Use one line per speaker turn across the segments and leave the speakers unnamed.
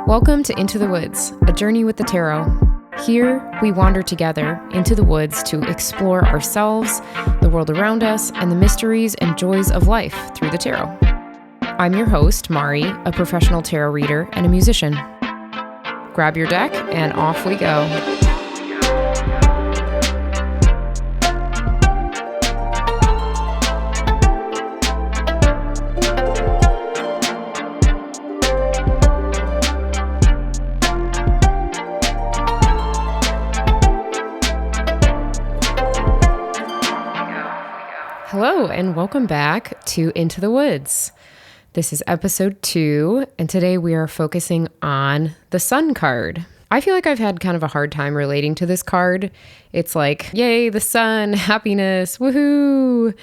Welcome to Into the Woods, a journey with the tarot. Here, we wander together into the woods to explore ourselves, the world around us, and the mysteries and joys of life through the tarot. I'm your host, Mari, a professional tarot reader and a musician. Grab your deck, and off we go. Hello, and welcome back to Into the Woods. This is episode 2, and today we are focusing on the Sun card. I feel like I've had kind of a hard time relating to this card. It's like, yay, the sun, happiness, woohoo!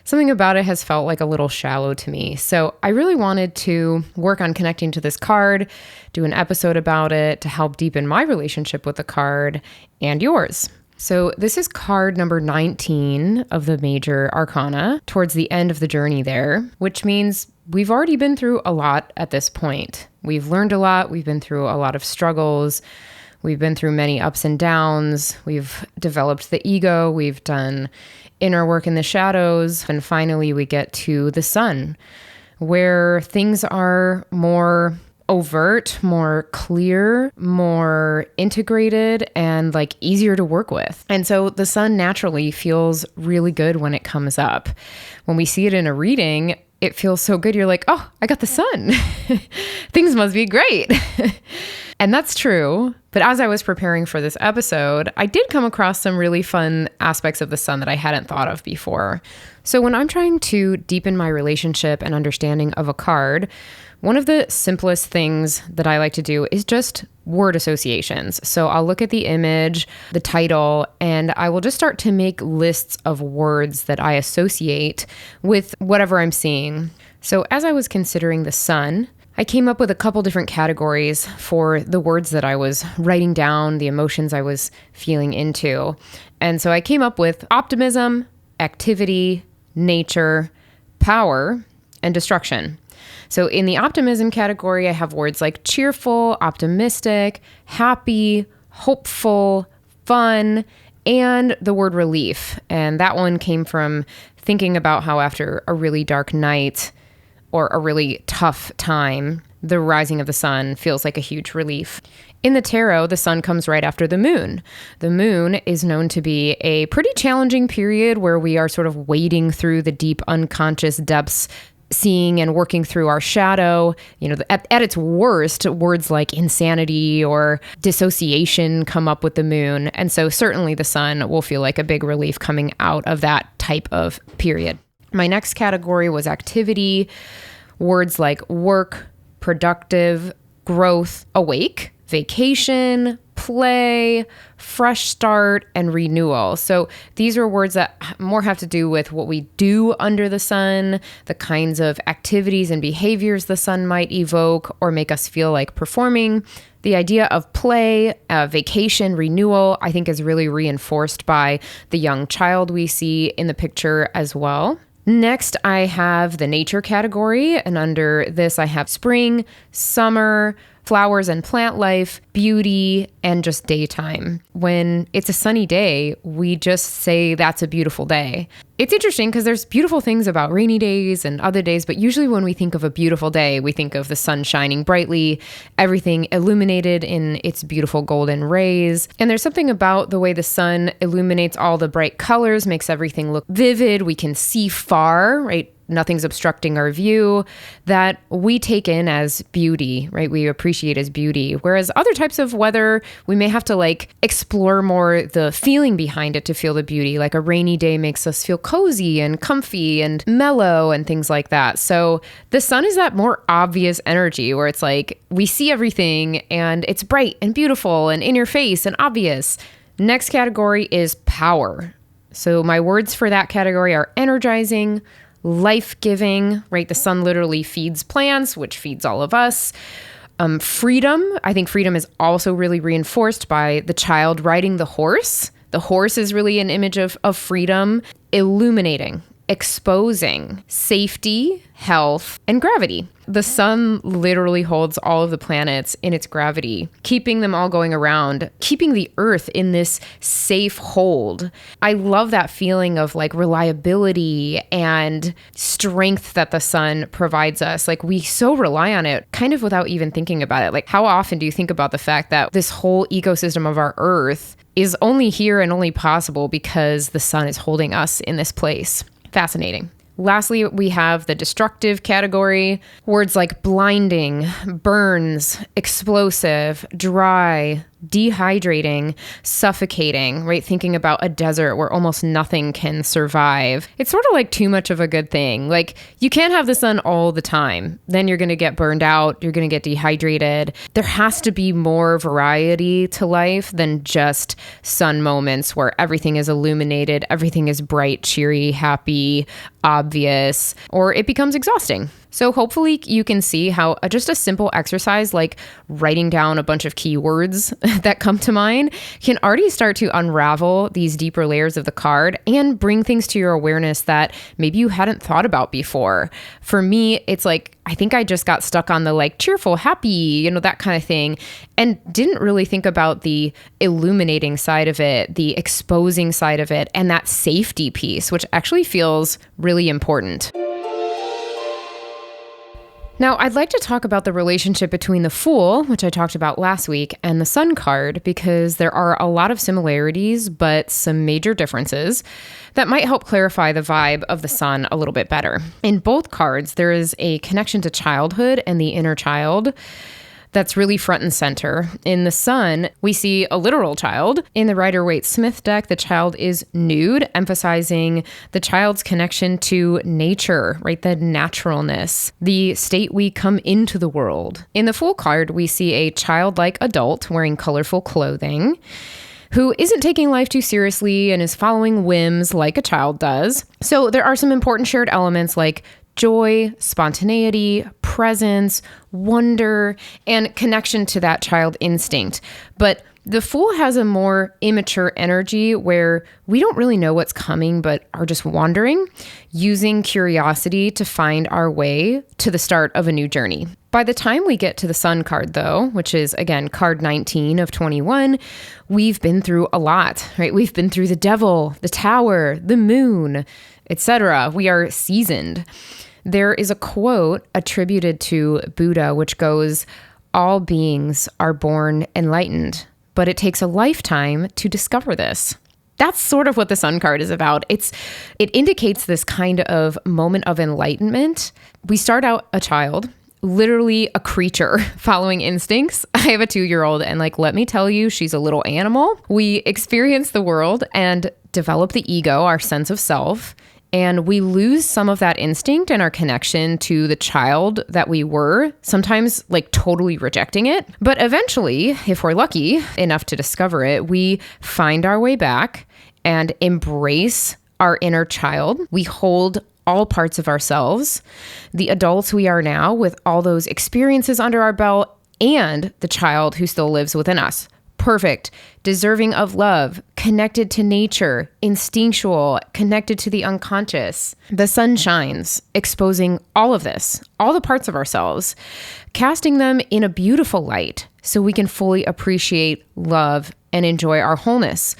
Something about it has felt like a little shallow to me. So I really wanted to work on connecting to this card, do an episode about it to help deepen my relationship with the card and yours. So this is card number 19 of the major arcana, towards the end of the journey there, which means we've already been through a lot at this point. We've learned a lot. We've been through a lot of struggles. We've been through many ups and downs. We've developed the ego. We've done inner work in the shadows. And finally, we get to the sun, where things are more overt, more clear, more integrated, and like easier to work with. And so the sun naturally feels really good when it comes up. When we see it in a reading, it feels so good. You're like, oh, I got the sun. Things must be great. And that's true. But as I was preparing for this episode, I did come across some really fun aspects of the sun that I hadn't thought of before. So when I'm trying to deepen my relationship and understanding of a card, one of the simplest things that I like to do is just word associations. So I'll look at the image, the title, and I will just start to make lists of words that I associate with whatever I'm seeing. So as I was considering the sun, I came up with a couple different categories for the words that I was writing down, the emotions I was feeling into. And so I came up with optimism, activity, nature, power, and destruction. So in the optimism category, I have words like cheerful, optimistic, happy, hopeful, fun, and the word relief. And that one came from thinking about how after a really dark night or a really tough time, the rising of the sun feels like a huge relief. In the tarot, the sun comes right after the moon. The moon is known to be a pretty challenging period where we are sort of wading through the deep unconscious depths, seeing and working through our shadow. You know, at its worst, words like insanity or dissociation come up with the moon. And so certainly the sun will feel like a big relief coming out of that type of period. My next category was activity. Words like work, productive, growth, awake, vacation, play, fresh start, and renewal. So these are words that more have to do with what we do under the sun, the kinds of activities and behaviors the sun might evoke or make us feel like performing. The idea of play, vacation, renewal, I think is really reinforced by the young child we see in the picture as well. Next, I have the nature category, and under this I have spring, summer, flowers and plant life, beauty, and just daytime. When it's a sunny day, we just say that's a beautiful day. It's interesting because there's beautiful things about rainy days and other days, but usually when we think of a beautiful day, we think of the sun shining brightly, everything illuminated in its beautiful golden rays. And there's something about the way the sun illuminates all the bright colors, makes everything look vivid. We can see far, right? Nothing's obstructing our view, that we take in as beauty, right? We appreciate as beauty. Whereas other types of weather, we may have to like explore more the feeling behind it to feel the beauty. Like a rainy day makes us feel cozy and comfy and mellow and things like that. So the sun is that more obvious energy where it's like we see everything and it's bright and beautiful and in your face and obvious. Next category is power. So my words for that category are energizing, life-giving, right? The sun literally feeds plants, which feeds all of us. Freedom. I think freedom is also really reinforced by the child riding the horse. The horse is really an image of freedom. Illuminating. exposing safety, health, and gravity. The sun literally holds all of the planets in its gravity, keeping them all going around, keeping the earth in this safe hold. I love that feeling of like reliability and strength that the sun provides us. Like we so rely on it kind of without even thinking about it. Like how often do you think about the fact that this whole ecosystem of our earth is only here and only possible because the sun is holding us in this place? Fascinating. Lastly, we have the destructive category. Words like blinding, burns, explosive, dry, dehydrating, suffocating, right? Thinking about a desert where almost nothing can survive. It's sort of like too much of a good thing. Like you can't have the sun all the time. Then you're going to get burned out. You're going to get dehydrated. There has to be more variety to life than just sun moments where everything is illuminated, everything is bright, cheery, happy, obvious, or it becomes exhausting. So hopefully you can see how just a simple exercise like writing down a bunch of keywords that come to mind can already start to unravel these deeper layers of the card and bring things to your awareness that maybe you hadn't thought about before. For me, it's like, I think I just got stuck on the like cheerful, happy, that kind of thing, and didn't really think about the illuminating side of it, the exposing side of it, and that safety piece, which actually feels really important. Now, I'd like to talk about the relationship between the Fool, which I talked about last week, and the Sun card, because there are a lot of similarities, but some major differences that might help clarify the vibe of the Sun a little bit better. In both cards, there is a connection to childhood and the inner child that's really front and center. In the Sun, we see a literal child. In the Rider-Waite-Smith deck, the child is nude, emphasizing the child's connection to nature, right? The naturalness, the state we come into the world. In the Fool card, we see a childlike adult wearing colorful clothing who isn't taking life too seriously and is following whims like a child does. So there are some important shared elements like joy, spontaneity, presence, wonder, and connection to that child instinct. But the Fool has a more immature energy where we don't really know what's coming, but are just wandering, using curiosity to find our way to the start of a new journey. By the time we get to the Sun card, though, which is, again, card 19 of 21, we've been through a lot, right? We've been through the devil, the tower, the moon, etc. We are seasoned. There is a quote attributed to Buddha, which goes, "All beings are born enlightened, but it takes a lifetime to discover this." That's sort of what the Sun card is about. It indicates this kind of moment of enlightenment. We start out a child, literally a creature following instincts. I have a 2-year-old and let me tell you, she's a little animal. We experience the world and develop the ego, our sense of self. And we lose some of that instinct and our connection to the child that we were, sometimes totally rejecting it. But eventually, if we're lucky enough to discover it, we find our way back and embrace our inner child. We hold all parts of ourselves, the adults we are now with all those experiences under our belt, and the child who still lives within us. Perfect, deserving of love, connected to nature, instinctual, connected to the unconscious. The sun shines, exposing all of this, all the parts of ourselves, casting them in a beautiful light so we can fully appreciate, love, and enjoy our wholeness.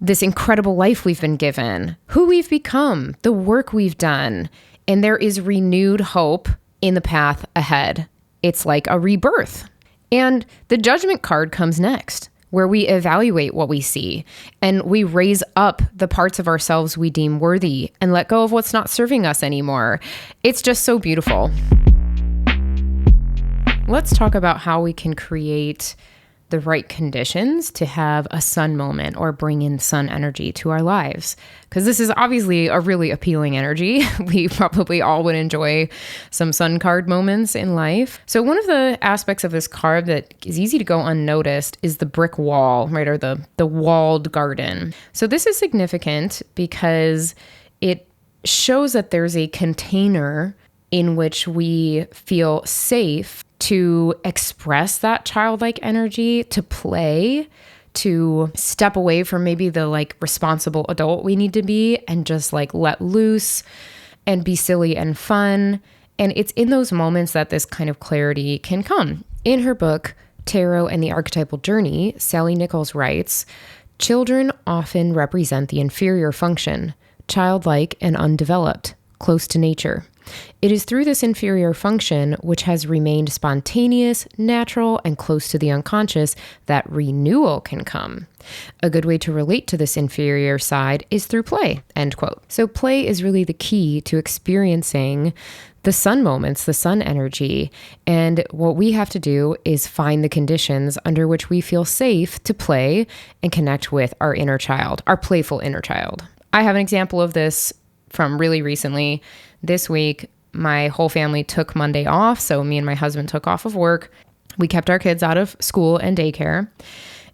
This incredible life we've been given, who we've become, the work we've done, and there is renewed hope in the path ahead. It's like a rebirth. And the Judgment card comes next, where we evaluate what we see and we raise up the parts of ourselves we deem worthy and let go of what's not serving us anymore. It's just so beautiful. Let's talk about how we can create the right conditions to have a sun moment or bring in sun energy to our lives. Because this is obviously a really appealing energy. We probably all would enjoy some sun card moments in life. So one of the aspects of this card that is easy to go unnoticed is the brick wall, right? Or the walled garden. So this is significant because it shows that there's a container in which we feel safe to express that childlike energy, to play, to step away from maybe the like responsible adult we need to be and just like let loose and be silly and fun. And it's in those moments that this kind of clarity can come. In her book, Tarot and the Archetypal Journey, Sally Nichols writes, children often represent the inferior function, childlike and undeveloped, close to nature. It is through this inferior function, which has remained spontaneous, natural, and close to the unconscious, that renewal can come. A good way to relate to this inferior side is through play, end quote. So play is really the key to experiencing the sun moments, the sun energy. And what we have to do is find the conditions under which we feel safe to play and connect with our inner child, our playful inner child. I have an example of this from really recently. This week, my whole family took Monday off. So me and my husband took off of work. We kept our kids out of school and daycare.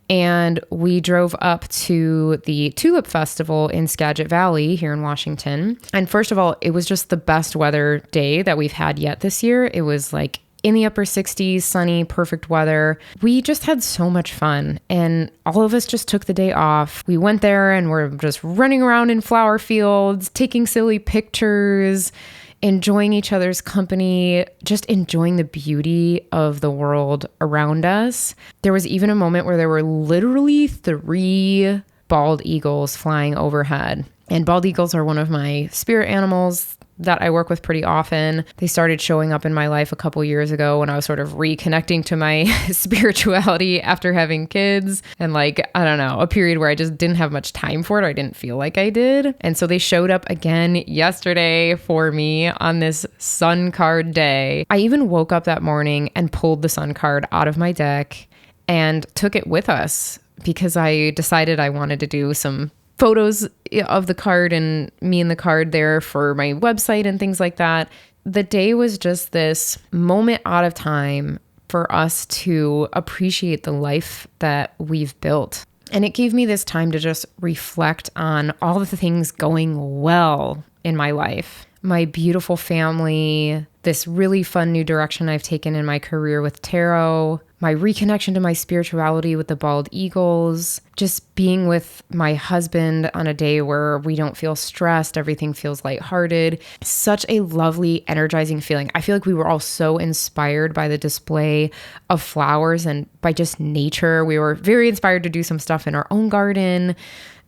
And we drove up to the Tulip Festival in Skagit Valley here in Washington. And first of all, it was just the best weather day that we've had yet this year. It was like in the upper 60s, sunny, perfect weather. We just had so much fun, and all of us just took the day off. We went there and we're just running around in flower fields, taking silly pictures, enjoying each other's company, just enjoying the beauty of the world around us. There was even a moment where there were literally 3 bald eagles flying overhead. And bald eagles are one of my spirit animals that I work with pretty often. They started showing up in my life a couple years ago when I was sort of reconnecting to my spirituality after having kids. And like, I don't know, a period where I just didn't have much time for it. Or I didn't feel like I did. And so they showed up again yesterday for me on this sun card day. I even woke up that morning and pulled the sun card out of my deck and took it with us because I decided I wanted to do some photos of the card and me and the card there for my website and things like that. The day was just this moment out of time for us to appreciate the life that we've built. And it gave me this time to just reflect on all of the things going well in my life. My beautiful family, this really fun new direction I've taken in my career with tarot, my reconnection to my spirituality with the bald eagles, just being with my husband on a day where we don't feel stressed, everything feels lighthearted. Such a lovely, energizing feeling. I feel like we were all so inspired by the display of flowers and by just nature. We were very inspired to do some stuff in our own garden,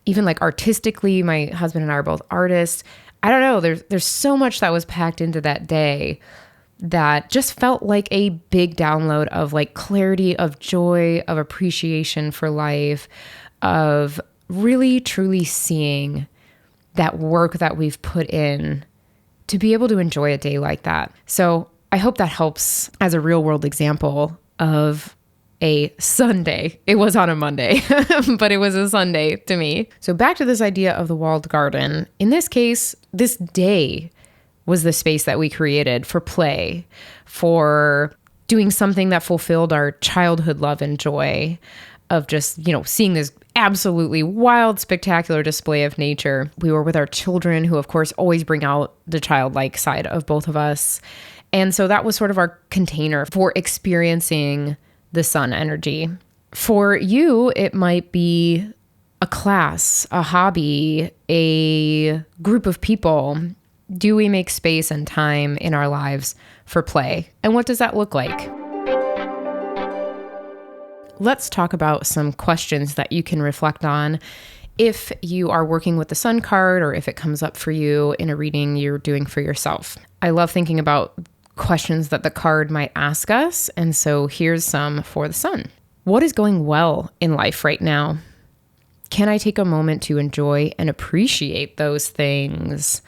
even like artistically. My husband and I are both artists. I don't know, there's so much that was packed into that day that just felt like a big download of like clarity, of joy, of appreciation for life, of really truly seeing that work that we've put in to be able to enjoy a day like that. So I hope that helps as a real world example of a Sunday. It was on a Monday, but it was a Sunday to me. So back to this idea of the walled garden. In this case, this day was the space that we created for play, for doing something that fulfilled our childhood love and joy of just, seeing this absolutely wild, spectacular display of nature. We were with our children, who of course always bring out the childlike side of both of us. And so that was sort of our container for experiencing the sun energy. For you, it might be a class, a hobby, a group of people. Do we make space and time in our lives for play? And what does that look like? Let's talk about some questions that you can reflect on if you are working with the sun card or if it comes up for you in a reading you're doing for yourself. I love thinking about questions that the card might ask us. And so here's some for the sun. What is going well in life right now? Can I take a moment to enjoy and appreciate those things?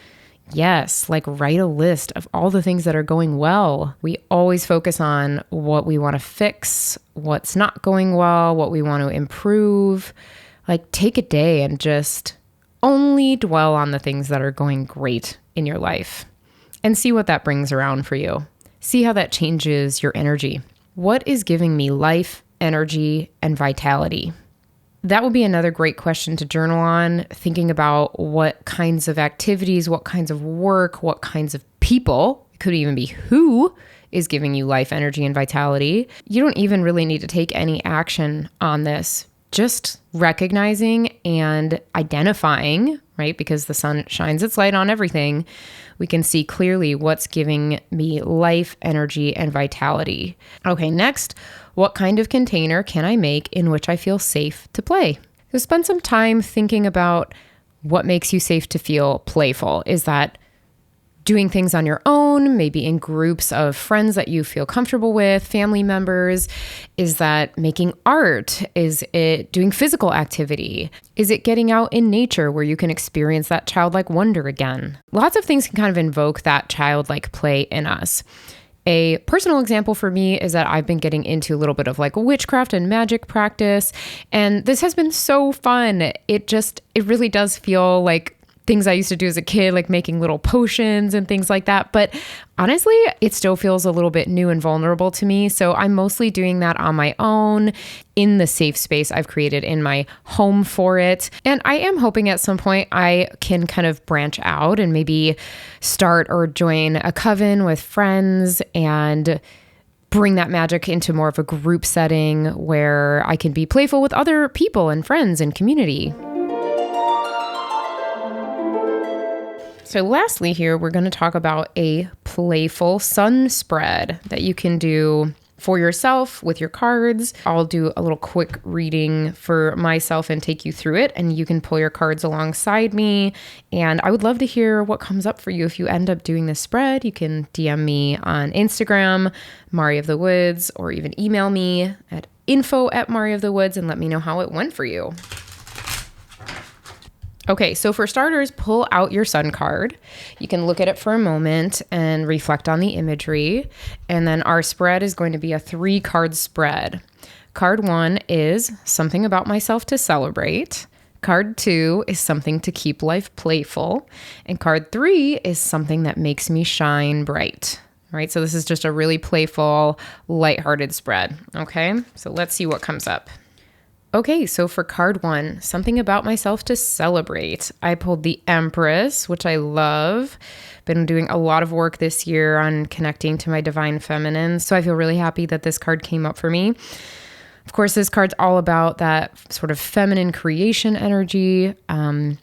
Yes, like write a list of all the things that are going well. We always focus on what we want to fix, what's not going well, what we want to improve. Like take a day and just only dwell on the things that are going great in your life and see what that brings around for you. See how that changes your energy. What is giving me life, energy, and vitality? That would be another great question to journal on, thinking about what kinds of activities, what kinds of work, what kinds of people, it could even be who is giving you life, energy, and vitality. You don't even really need to take any action on this. just recognizing and identifying, right? Because the sun shines its light on everything. We can see clearly what's giving me life, energy, and vitality. Okay, next, what kind of container can I make in which I feel safe to play? So spend some time thinking about what makes you safe to feel playful. Is that doing things on your own, maybe in groups of friends that you feel comfortable with, family members? Is that making art? Is it doing physical activity? Is it getting out in nature where you can experience that childlike wonder again? Lots of things can kind of invoke that childlike play in us. A personal example for me is that I've been getting into a little bit of like witchcraft and magic practice, and this has been so fun. It really does feel like things I used to do as a kid, like making little potions and things like that. But honestly, it still feels a little bit new and vulnerable to me. So I'm mostly doing that on my own in the safe space I've created in my home for it. And I am hoping at some point I can kind of branch out and maybe start or join a coven with friends and bring that magic into more of a group setting where I can be playful with other people and friends and community. So lastly here, we're going to talk about a playful sun spread that you can do for yourself with your cards. I'll do a little quick reading for myself and take you through it, and you can pull your cards alongside me. And I would love to hear what comes up for you if you end up doing this spread. You can DM me on Instagram, Mari of the Woods, or even email me at info@mariofthewoods and let me know how it went for you. Okay, so for starters, pull out your sun card. You can look at it for a moment and reflect on the imagery. And then our spread is going to be a 3-card spread. Card 1 is something about myself to celebrate. Card 2 is something to keep life playful. And card 3 is something that makes me shine bright. All right, so this is just a really playful, lighthearted spread. Okay, so let's see what comes up. Okay, so for card 1, something about myself to celebrate. I pulled the Empress, which I love. Been doing a lot of work this year on connecting to my divine feminine, so I feel really happy that this card came up for me. Of course, this card's all about that sort of feminine creation energy,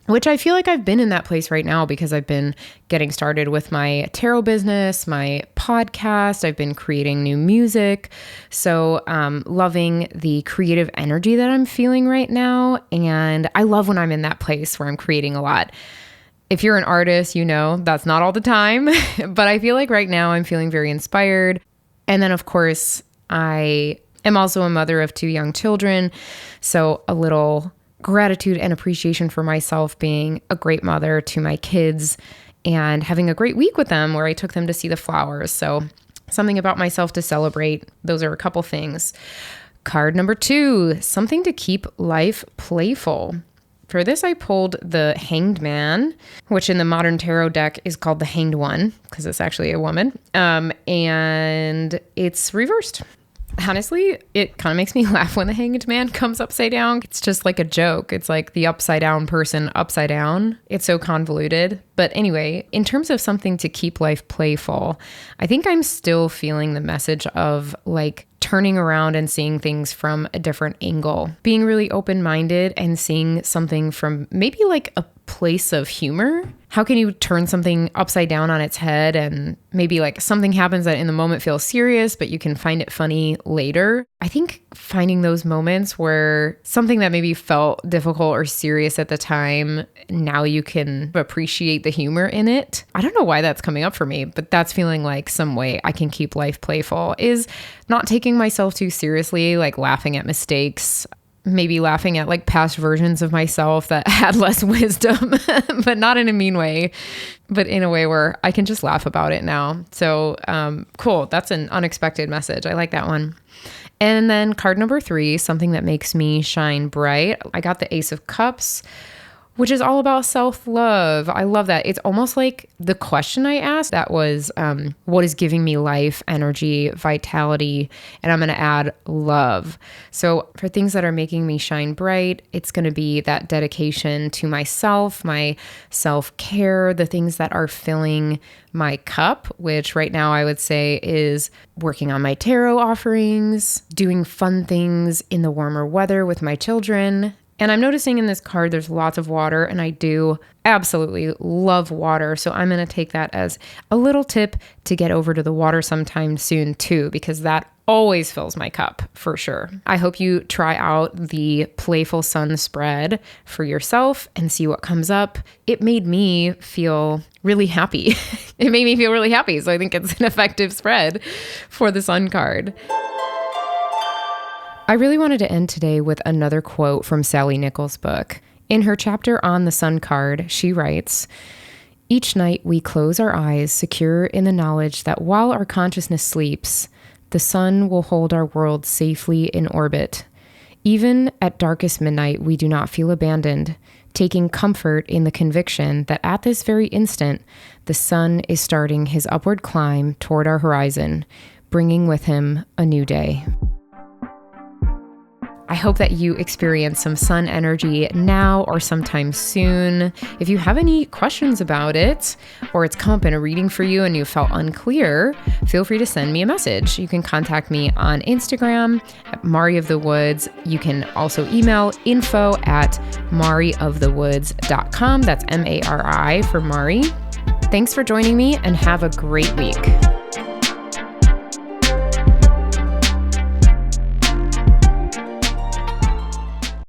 which I feel like I've been in that place right now because I've been getting started with my tarot business, my podcast. I've been creating new music. So loving the creative energy that I'm feeling right now. And I love when I'm in that place where I'm creating a lot. If you're an artist, you know that's not all the time, but I feel like right now I'm feeling very inspired. And then, of course, I'm also a mother of 2 young children, so a little gratitude and appreciation for myself being a great mother to my kids and having a great week with them where I took them to see the flowers. So something about myself to celebrate. Those are a couple things. Card number 2, something to keep life playful. For this, I pulled the Hanged Man, which in the modern tarot deck is called the Hanged One because it's actually a woman, and it's reversed. Honestly, it kind of makes me laugh when the Hanged Man comes upside down. It's just like a joke. It's like the upside down person upside down. It's so convoluted. But anyway, in terms of something to keep life playful, I think I'm still feeling the message of like turning around and seeing things from a different angle, being really open-minded and seeing something from maybe like a place of humor. How can you turn something upside down on its head and maybe like something happens that in the moment feels serious, but you can find it funny later? I think finding those moments where something that maybe felt difficult or serious at the time, now you can appreciate the humor in it. I don't know why that's coming up for me, but that's feeling like some way I can keep life playful is not taking myself too seriously, like laughing at mistakes, maybe laughing at like past versions of myself that had less wisdom, but not in a mean way, but in a way where I can just laugh about it now. So cool. That's an unexpected message. I like that one. And then card number 3, something that makes me shine bright. I got the Ace of Cups, which is all about self-love. I love that. It's almost like the question I asked that was, what is giving me life, energy, vitality? And I'm going to add love. So for things that are making me shine bright, it's going to be that dedication to myself, my self-care, the things that are filling my cup, which right now I would say is working on my tarot offerings, doing fun things in the warmer weather with my children. And I'm noticing in this card, there's lots of water, and I do absolutely love water. So I'm going to take that as a little tip to get over to the water sometime soon too, because that always fills my cup for sure. I hope you try out the Playful Sun spread for yourself and see what comes up. It made me feel really happy. It made me feel really happy. So I think it's an effective spread for the Sun card. I really wanted to end today with another quote from Sally Nichols' book. In her chapter on the Sun card, she writes, "Each night we close our eyes, secure in the knowledge that while our consciousness sleeps, the sun will hold our world safely in orbit. Even at darkest midnight, we do not feel abandoned, taking comfort in the conviction that at this very instant, the sun is starting his upward climb toward our horizon, bringing with him a new day." I hope that you experience some sun energy now or sometime soon. If you have any questions about it, or it's come up in a reading for you and you felt unclear, feel free to send me a message. You can contact me on Instagram at Mari of the Woods. You can also email info@mariofthewoods.com. That's MARI for Mari. Thanks for joining me and have a great week.